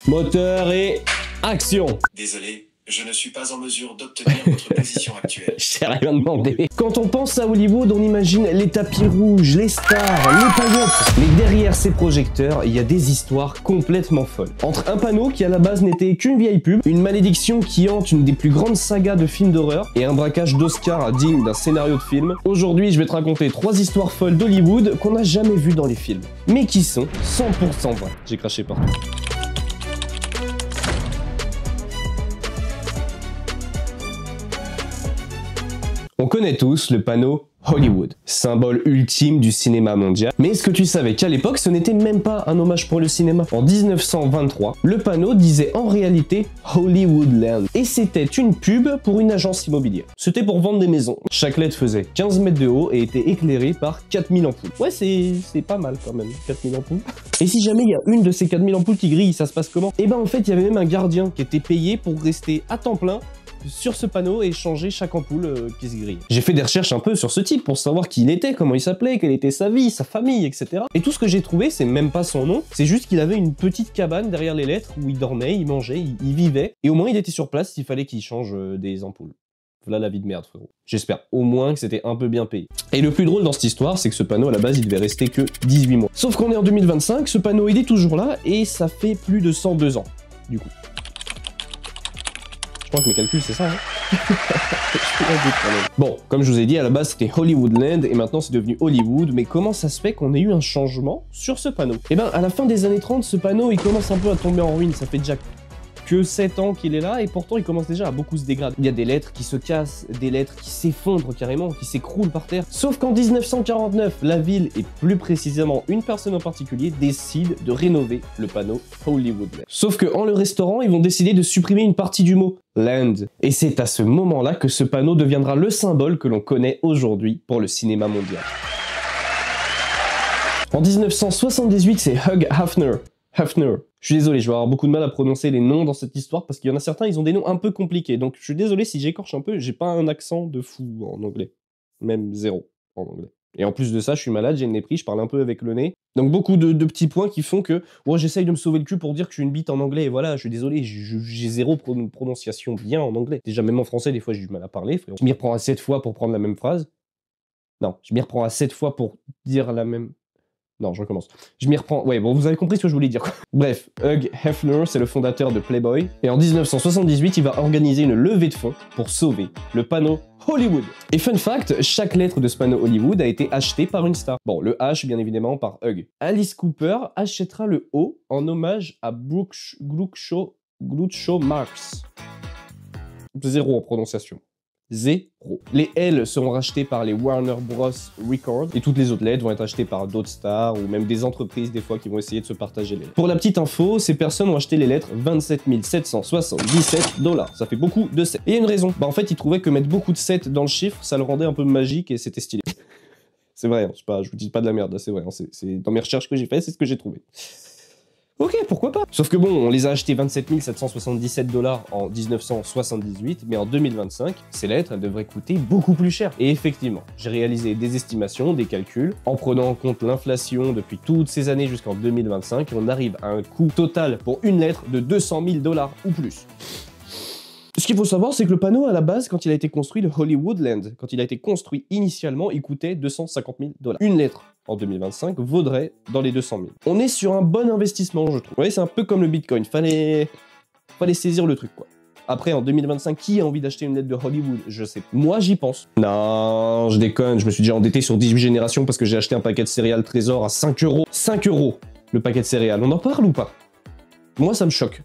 Moteur et action. Désolé, je ne suis pas en mesure d'obtenir votre position actuelle. Je t'ai rien demandé. Quand on pense à Hollywood, on imagine les tapis rouges, les stars, les paillettes. Mais derrière ces projecteurs, il y a des histoires complètement folles. Entre un panneau qui à la base n'était qu'une vieille pub, une malédiction qui hante une des plus grandes sagas de films d'horreur et un braquage d'Oscar digne d'un scénario de film, aujourd'hui je vais te raconter 3 histoires folles d'Hollywood qu'on n'a jamais vues dans les films, mais qui sont 100% vraies. J'ai craché partout. On connaît tous le panneau Hollywood, symbole ultime du cinéma mondial. Mais est-ce que tu savais qu'à l'époque, ce n'était même pas un hommage pour le cinéma? En 1923, le panneau disait en réalité Hollywoodland. Et c'était une pub pour une agence immobilière. C'était pour vendre des maisons. Chaque lettre faisait 15 mètres de haut et était éclairée par 4000 ampoules. Ouais, c'est pas mal quand même, 4000 ampoules. Et si jamais il y a une de ces 4000 ampoules qui grille, ça se passe comment? Eh ben en fait, il y avait même un gardien qui était payé pour rester à temps plein sur ce panneau et changer chaque ampoule qui se grille. J'ai fait des recherches un peu sur ce type pour savoir qui il était, comment il s'appelait, quelle était sa vie, sa famille, etc. Et tout ce que j'ai trouvé, c'est même pas son nom, c'est juste qu'il avait une petite cabane derrière les lettres où il dormait, il mangeait, il vivait, et au moins il était sur place s'il fallait qu'il change des ampoules. Voilà la vie de merde, frérot. J'espère au moins que c'était un peu bien payé. Et le plus drôle dans cette histoire, c'est que ce panneau, à la base, il devait rester que 18 mois. Sauf qu'on est en 2025, ce panneau, il est toujours là, et ça fait plus de 102 ans, du coup. Je crois que mes calculs, c'est ça, hein. Bon, comme je vous ai dit, à la base, c'était Hollywoodland, et maintenant, c'est devenu Hollywood. Mais comment ça se fait qu'on ait eu un changement sur ce panneau? Eh ben, à la fin des années 30, ce panneau, il commence un peu à tomber en ruine. Ça fait déjà que 7 ans qu'il est là, et pourtant, il commence déjà à beaucoup se dégrader. Il y a des lettres qui se cassent, des lettres qui s'effondrent carrément, qui s'écroulent par terre. Sauf qu'en 1949, la ville, et plus précisément une personne en particulier, décide de rénover le panneau Hollywoodland. Sauf qu'en le restaurant, ils vont décider de supprimer une partie du mot Land. Et c'est à ce moment-là que ce panneau deviendra le symbole que l'on connaît aujourd'hui pour le cinéma mondial. En 1978, c'est Hugh Hefner. Je suis désolé, je vais avoir beaucoup de mal à prononcer les noms dans cette histoire parce qu'il y en a certains, ils ont des noms un peu compliqués. Donc je suis désolé si j'écorche un peu, j'ai pas un accent de fou en anglais. Même 0 en anglais. Et en plus de ça, je suis malade, j'ai le nez pris, je parle un peu avec le nez. Donc beaucoup de petits points qui font que ouais, j'essaye de me sauver le cul pour dire que je suis une bite en anglais. Et voilà, je suis désolé, j'ai 0 prononciation bien en anglais. Déjà, même en français, des fois, j'ai du mal à parler, frérot. Je m'y reprends à 7 fois pour prendre la même phrase. Non, je m'y reprends à 7 fois pour dire la même... Non, je recommence. Je m'y reprends. Ouais, bon, vous avez compris ce que je voulais dire, quoi. Bref, Hugh Hefner, c'est le fondateur de Playboy. Et en 1978, il va organiser une levée de fonds pour sauver le panneau Hollywood. Et fun fact, chaque lettre de ce panneau Hollywood a été achetée par une star. Bon, le H, bien évidemment, par Hugh. Alice Cooper achètera le O en hommage à Groucho Marx. 0 en prononciation. 0. Les L seront rachetés par les Warner Bros. Records et toutes les autres lettres vont être achetées par d'autres stars ou même des entreprises des fois qui vont essayer de se partager les lettres. Pour la petite info, ces personnes ont acheté les lettres 27 777 $. Ça fait beaucoup de 7. Et il y a une raison. Bah en fait, ils trouvaient que mettre beaucoup de 7 dans le chiffre, ça le rendait un peu magique et c'était stylé. C'est vrai, hein, je vous dis pas de la merde, c'est vrai. Hein, c'est dans mes recherches que j'ai fait, c'est ce que j'ai trouvé. Ok, pourquoi pas. Sauf que bon, on les a achetés 27 777 $ en 1978, mais en 2025, ces lettres, elles devraient coûter beaucoup plus cher. Et effectivement, j'ai réalisé des estimations, des calculs, en prenant en compte l'inflation depuis toutes ces années jusqu'en 2025, et on arrive à un coût total pour une lettre de 200 000 $ ou plus. Ce qu'il faut savoir, c'est que le panneau, à la base, quand il a été construit, le Hollywoodland, quand il a été construit initialement, il coûtait 250 000 $. Une lettre en 2025 vaudrait dans les 200 000. On est sur un bon investissement, je trouve. Vous voyez, c'est un peu comme le Bitcoin. Fallait saisir le truc, quoi. Après, en 2025, qui a envie d'acheter une lettre de Hollywood? Je sais. Moi, j'y pense. Non, je déconne. Je me suis déjà endetté sur 18 générations parce que j'ai acheté un paquet de céréales Trésor à 5 €. 5 € le paquet de céréales. On en parle ou pas? Moi, ça me choque.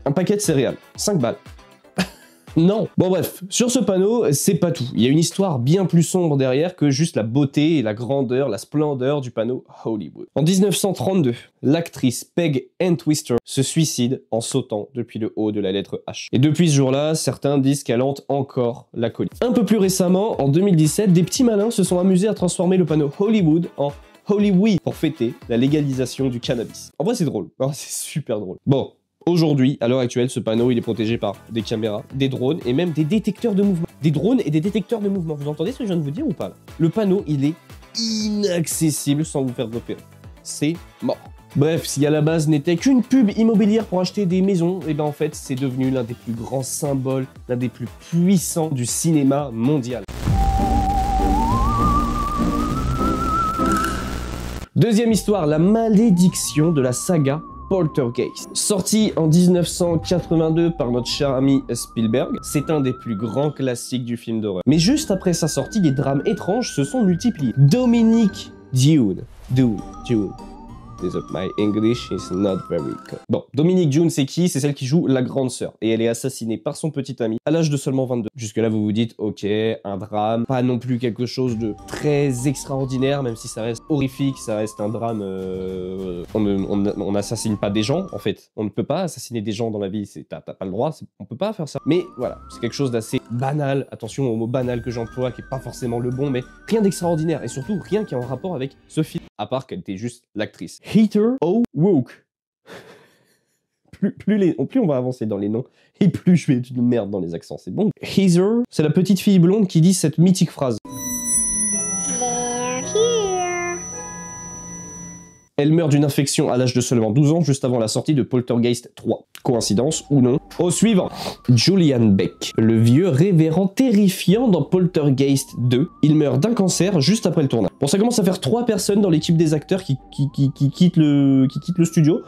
Un paquet de céréales. 5 balles. Non. Bon bref, sur ce panneau, c'est pas tout. Il y a une histoire bien plus sombre derrière que juste la beauté et la grandeur, la splendeur du panneau Hollywood. En 1932, l'actrice Peg Entwistle se suicide en sautant depuis le haut de la lettre H. Et depuis ce jour-là, certains disent qu'elle hante encore la colline. Un peu plus récemment, en 2017, des petits malins se sont amusés à transformer le panneau Hollywood en Hollyweed pour fêter la légalisation du cannabis. En vrai, c'est drôle. C'est super drôle. Bon. Aujourd'hui, à l'heure actuelle, ce panneau, il est protégé par des caméras, des drones et même des détecteurs de mouvement. Des drones et des détecteurs de mouvement. Vous entendez ce que je viens de vous dire ou pas là? Le panneau, il est inaccessible sans vous faire repérer. C'est mort. Bref, si à la base n'était qu'une pub immobilière pour acheter des maisons, et ben en fait c'est devenu l'un des plus grands symboles, l'un des plus puissants du cinéma mondial. Deuxième histoire, la malédiction de la saga Poltergeist. Sorti en 1982 par notre cher ami Spielberg, c'est un des plus grands classiques du film d'horreur. Mais juste après sa sortie, des drames étranges se sont multipliés. Dominique Dune. My English is not very good. Bon, Dominique Dune, c'est qui? C'est celle qui joue la grande sœur. Et elle est assassinée par son petit ami à l'âge de seulement 22. Jusque-là, vous vous dites, ok, un drame, pas non plus quelque chose de très extraordinaire, même si ça reste horrifique, ça reste un drame... On n'assassine pas des gens, en fait. On ne peut pas assassiner des gens dans la vie, t'as pas le droit, on peut pas faire ça. Mais voilà, c'est quelque chose d'assez banal, attention au mot banal que j'emploie, qui est pas forcément le bon, mais rien d'extraordinaire, et surtout rien qui est en rapport avec ce film, à part qu'elle était juste l'actrice. Heather O'Rourke. Plus on va avancer dans les noms, et plus je vais être une merde dans les accents, c'est bon. Heather, c'est la petite fille blonde qui dit cette mythique phrase. They're here. Elle meurt d'une infection à l'âge de seulement 12 ans, juste avant la sortie de Poltergeist 3. Coïncidence ou non? Au suivant, Julian Beck, le vieux révérend terrifiant dans Poltergeist 2. Il meurt d'un cancer juste après le tournage. Bon, ça commence à faire 3 personnes dans l'équipe des acteurs qui quittent le studio.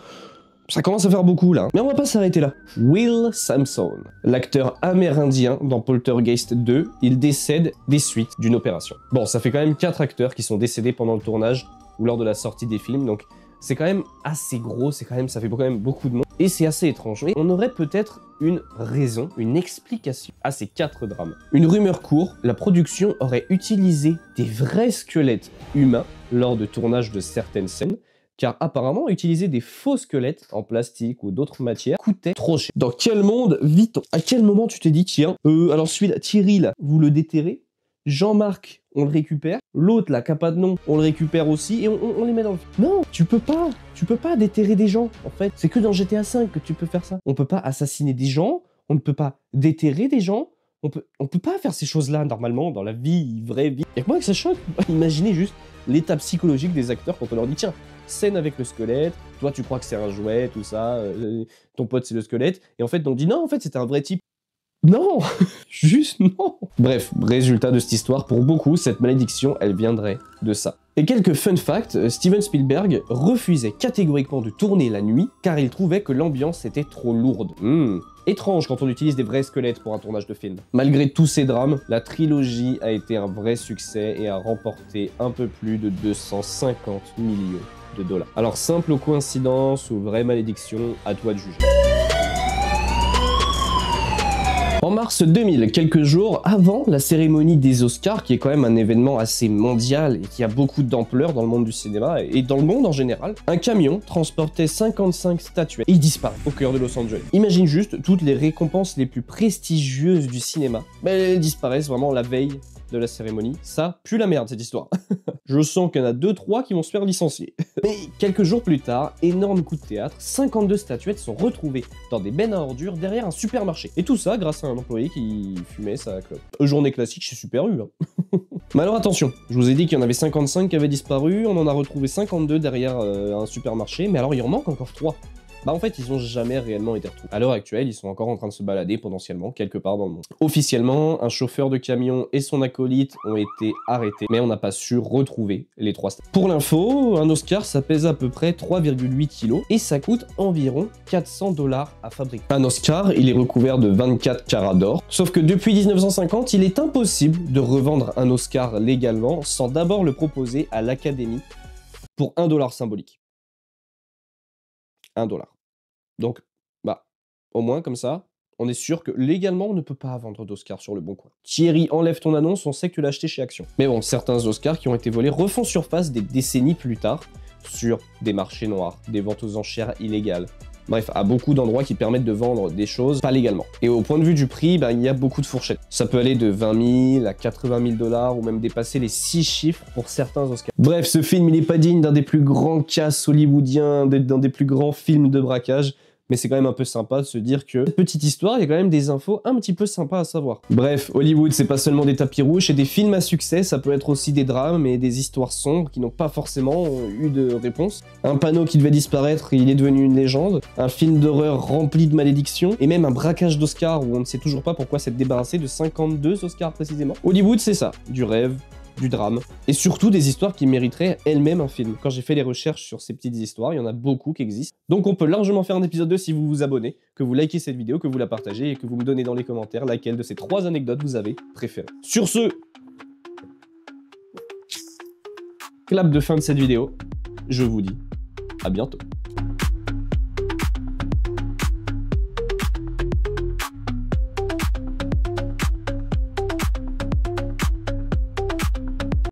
Ça commence à faire beaucoup là. Mais on va pas s'arrêter là. Will Sampson, l'acteur amérindien dans Poltergeist 2, il décède des suites d'une opération. Bon, ça fait quand même 4 acteurs qui sont décédés pendant le tournage ou lors de la sortie des films, donc c'est quand même assez gros, ça fait quand même beaucoup de monde, et c'est assez étrange. Et on aurait peut-être une raison, une explication à ces 4 drames. Une rumeur court, la production aurait utilisé des vrais squelettes humains lors de tournage de certaines scènes, car apparemment utiliser des faux squelettes en plastique ou d'autres matières coûtait trop cher. Dans quel monde vit-on? À quel moment tu t'es dit, tiens, alors celui-là, Thierry là, vous le déterrez, Jean-Marc, on le récupère, l'autre là, qui a pas de nom, on le récupère aussi et on les met dans le... Non, tu peux pas déterrer des gens, en fait. C'est que dans GTA V que tu peux faire ça. On peut pas assassiner des gens, on ne peut pas déterrer des gens, on peut pas faire ces choses-là normalement dans la vie, vraie vie. Et moi que ça choque, imaginez juste l'état psychologique des acteurs quand on leur dit, tiens, scène avec le squelette, toi tu crois que c'est un jouet, tout ça, ton pote c'est le squelette, et en fait on dit non, en fait c'était un vrai type. Non, juste non. Bref, résultat de cette histoire, pour beaucoup, cette malédiction, elle viendrait de ça. Et quelques fun facts, Steven Spielberg refusait catégoriquement de tourner la nuit, car il trouvait que l'ambiance était trop lourde. Étrange quand on utilise des vrais squelettes pour un tournage de film. Malgré tous ces drames, la trilogie a été un vrai succès et a remporté un peu plus de 250 millions de dollars. Alors simple coïncidence ou vraie malédiction, à toi de juger. En mars 2000, quelques jours avant la cérémonie des Oscars, qui est quand même un événement assez mondial et qui a beaucoup d'ampleur dans le monde du cinéma et dans le monde en général, un camion transportait 55 statuettes et il disparaît au cœur de Los Angeles. Imagine juste toutes les récompenses les plus prestigieuses du cinéma. Elles disparaissent vraiment la veille de la cérémonie. Ça pue la merde cette histoire. Je sens qu'il y en a 2-3 qui vont se faire licencier. Mais quelques jours plus tard, énorme coup de théâtre, 52 statuettes sont retrouvées dans des bennes à ordures derrière un supermarché. Et tout ça grâce à un employé qui fumait sa clope. Journée classique chez Super U. Mais alors attention, je vous ai dit qu'il y en avait 55 qui avaient disparu, on en a retrouvé 52 derrière un supermarché, mais alors il en manque encore 3. Bah en fait, ils ont jamais réellement été retrouvés. À l'heure actuelle, ils sont encore en train de se balader potentiellement quelque part dans le monde. Officiellement, un chauffeur de camion et son acolyte ont été arrêtés, mais on n'a pas su retrouver les 3 stars. Pour l'info, un Oscar, ça pèse à peu près 3,8 kg et ça coûte environ 400 $ à fabriquer. Un Oscar, il est recouvert de 24 carats d'or, sauf que depuis 1950, il est impossible de revendre un Oscar légalement sans d'abord le proposer à l'Académie pour $1 symbolique. $1. Donc, bah, au moins comme ça, on est sûr que légalement, on ne peut pas vendre d'Oscar sur le bon coin. Thierry, enlève ton annonce, on sait que tu l'as acheté chez Action. Mais bon, certains Oscars qui ont été volés refont surface des décennies plus tard sur des marchés noirs, des ventes aux enchères illégales. Bref, à beaucoup d'endroits qui permettent de vendre des choses pas légalement. Et au point de vue du prix, bah, il y a beaucoup de fourchettes. Ça peut aller de 20 000 à 80 000 $ ou même dépasser les 6 chiffres pour certains Oscars. Bref, ce film, il n'est pas digne d'un des plus grands casses hollywoodiens, d'un des plus grands films de braquage. Mais c'est quand même un peu sympa de se dire que cette petite histoire, il y a quand même des infos un petit peu sympas à savoir. Bref, Hollywood, c'est pas seulement des tapis rouges, c'est des films à succès, ça peut être aussi des drames et des histoires sombres qui n'ont pas forcément eu de réponse. Un panneau qui devait disparaître, il est devenu une légende. Un film d'horreur rempli de malédictions. Et même un braquage d'Oscars où on ne sait toujours pas pourquoi s'être débarrassé de 52 Oscars précisément. Hollywood, c'est ça, du rêve, du drame, et surtout des histoires qui mériteraient elles-mêmes un film. Quand j'ai fait les recherches sur ces petites histoires, il y en a beaucoup qui existent. Donc on peut largement faire un épisode 2 si vous vous abonnez, que vous likez cette vidéo, que vous la partagez et que vous me donnez dans les commentaires laquelle de ces 3 anecdotes vous avez préféré. Sur ce, clap de fin de cette vidéo, je vous dis à bientôt.